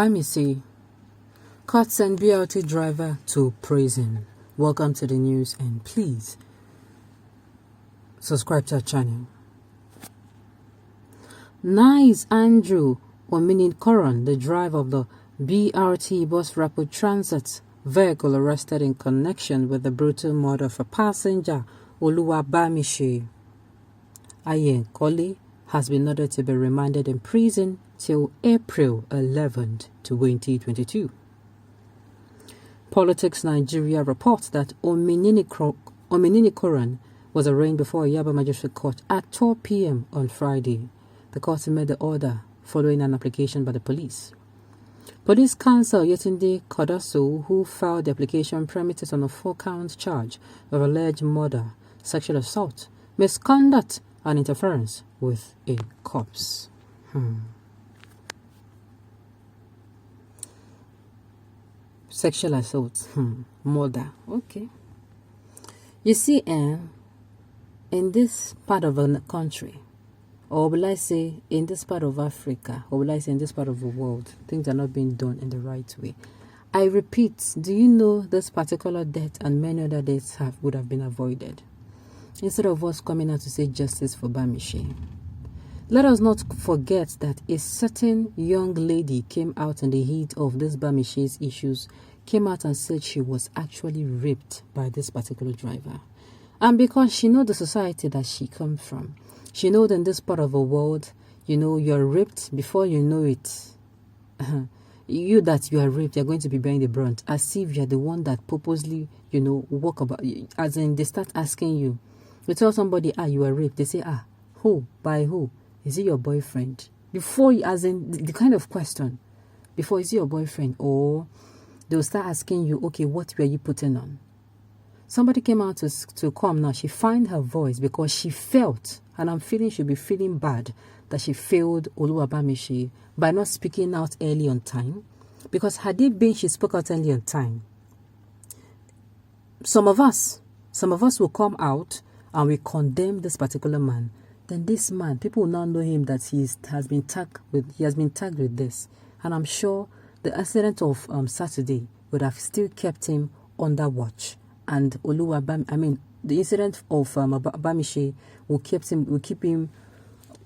Bamisi, court sent BRT driver to prison. Welcome to the news and please subscribe to our channel. Nice Andrew Koron, the driver of the BRT bus rapid transit vehicle, arrested in connection with the brutal murder of a passenger, Bamisi Ayen Koli, has been ordered to be remanded in prison till April 11, 2022. Politics Nigeria reports that Ominini Koran was arraigned before a Yaba Magistrate Court at 12 p.m. on Friday. The court made the order following an application by the police. Police counsel Yetunde Kodaso, who filed the application, premises on a 4-count charge of alleged murder, sexual assault, misconduct, and interference with a corpse. Sexual assault, murder. Okay. You see, in this part of the country, or will I say in this part of Africa, or will I say in this part of the world, things are not being done in the right way. I repeat, do you know this particular death and many other deaths would have been avoided? Instead of us coming out to say justice for Bamisi. Let us not forget that a certain young lady came out in the heat of this Bamisi's issues, came out and said she was actually raped by this particular driver. And because she knows the society that she comes from, she knows in this part of the world, you're raped before you know it. You that you are raped, you're going to be bearing the brunt, as if you're the one that purposely, walk about, as in they start asking you. You tell somebody, you are raped. They say, who? By who? Is it your boyfriend? Before, as in the kind of question, before, is it your boyfriend? Or they'll start asking you, okay, what were you putting on? Somebody came out to come now. She found her voice because she felt, and I'm feeling she'll be feeling bad, that she failed Bamisi by not speaking out early on time. Because had it been she spoke out early on time, some of us will come out and we condemn this particular man. Then this man, people will now know him that he has been tagged with this. And I'm sure the accident of Saturday would have still kept him under watch. And the incident of Bamisi will keep him,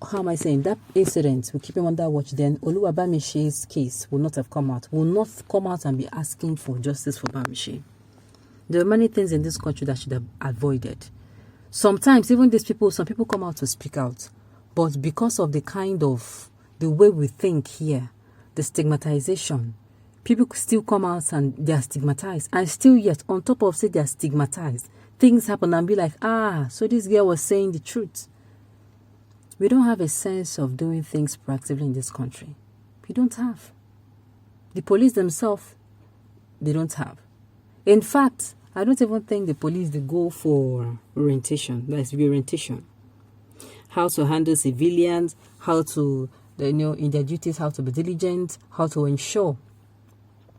that incident will keep him under watch. Then Bamishi's case will not come out and be asking for justice for Bamisi. There are many things in this country that should have avoided. Sometimes even some people come out to speak out, but because of the way we think here, the stigmatization, people still come out and they are stigmatized, and still yet on top of say they are stigmatized, things happen and be like, so this girl was saying the truth. We don't have a sense of doing things proactively in this country. We don't have. The police themselves, they don't have. In fact, I don't even think the police, they go for orientation. That's orientation. How to handle civilians, how to, in their duties, how to be diligent, how to ensure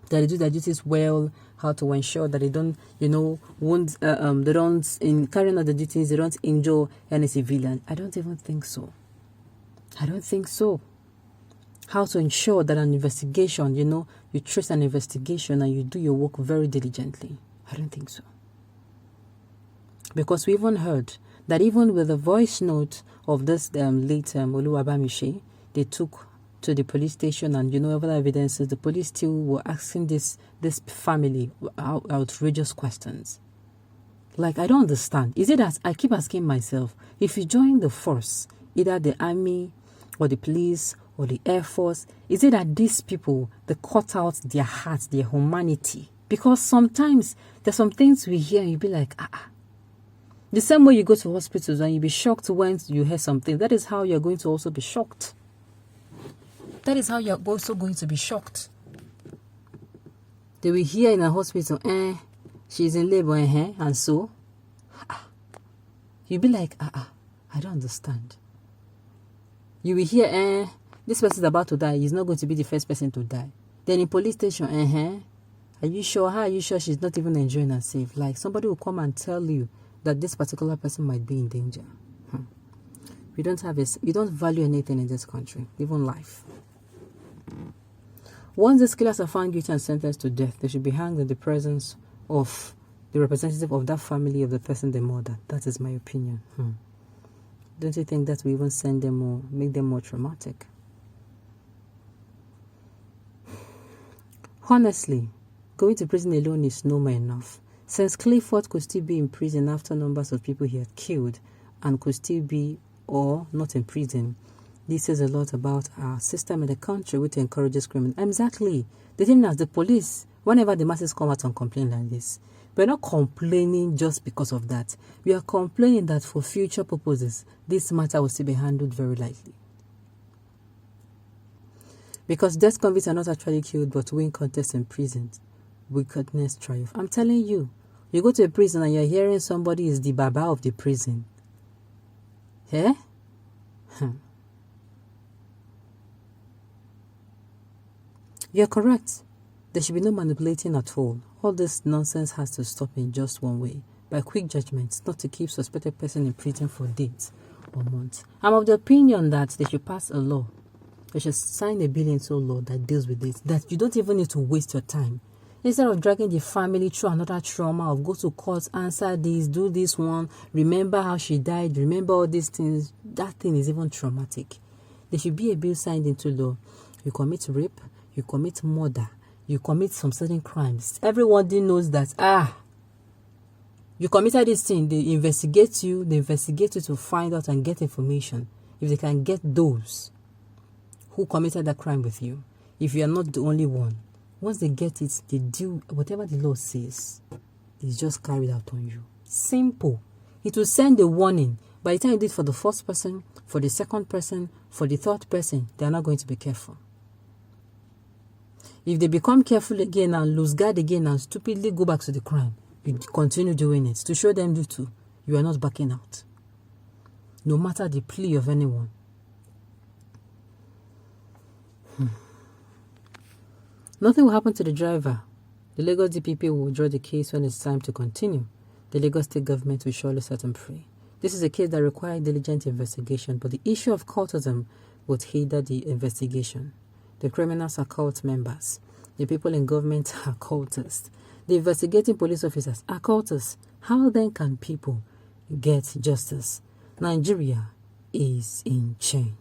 that they do their duties well, how to ensure that they don't, they don't, in carrying out the duties, they don't injure any civilian. I don't even think so. I don't think so. How to ensure that an investigation, you trace an investigation and you do your work very diligently. I don't think so. Because we even heard that even with the voice note of this late Bamisi, they took to the police station and other evidences, the police still were asking this family outrageous questions. Like, I don't understand. Is it that I keep asking myself, if you join the force, either the army or the police or the Air Force, is it that these people, they cut out their hearts, their humanity? Because sometimes there's some things we hear and you be like, The same way you go to hospitals and you be shocked when you hear something, that is how you're going to also be shocked. That is how you're also going to be shocked. They will hear in a hospital, she's in labor, and so. You'll be like, I don't understand. You will hear, this person is about to die. He's not going to be the first person to die. Then in police station, are you sure? How are you sure she's not even enjoying herself? Like, somebody will come and tell you that this particular person might be in danger. We don't value anything in this country, even life. Once these killers are found guilty and sentenced to death, they should be hanged in the presence of the representative of that family of the person they murdered. That is my opinion. Don't you think that will even send them more, make them more traumatic? Honestly, going to prison alone is no more enough. Since Clifford could still be in prison after numbers of people he had killed and could still be or not in prison, this says a lot about our system in the country which encourages criminals. Exactly. The thing is, the police, whenever the masses come out and complain like this, we're not complaining just because of that. We are complaining that for future purposes, this matter will still be handled very lightly. Because death convicts are not actually killed but win contests in prisons. Wickedness triumph. I'm telling you, you go to a prison and you're hearing somebody is the baba of the prison. Eh? You're correct. There should be no manipulating at all. All this nonsense has to stop in just one way. By quick judgments, not to keep suspected person in prison for days or months. I'm of the opinion that they should pass a law. They should sign a bill into law that deals with this. That you don't even need to waste your time. Instead of dragging the family through another trauma of go to court, answer this, do this one, remember how she died, remember all these things. That thing is even traumatic. There should be a bill signed into law. You commit rape, you commit murder, you commit some certain crimes. Everybody knows that, you committed this thing, they investigate you to find out and get information. If they can get those who committed that crime with you, if you are not the only one, once they get it, they do whatever the law says. It's just carried out on you. Simple. It will send a warning. By the time you do it for the first person, for the second person, for the third person, they are not going to be careful. If they become careful again and lose guard again and stupidly go back to the crime, you continue doing it to show them you are not backing out. No matter the plea of anyone. Nothing will happen to the driver. The Lagos DPP will withdraw the case when it's time to continue. The Lagos state government will surely set him free. This is a case that requires diligent investigation, but the issue of cultism would hinder the investigation. The criminals are cult members. The people in government are cultists. The investigating police officers are cultists. How then can people get justice? Nigeria is in chains.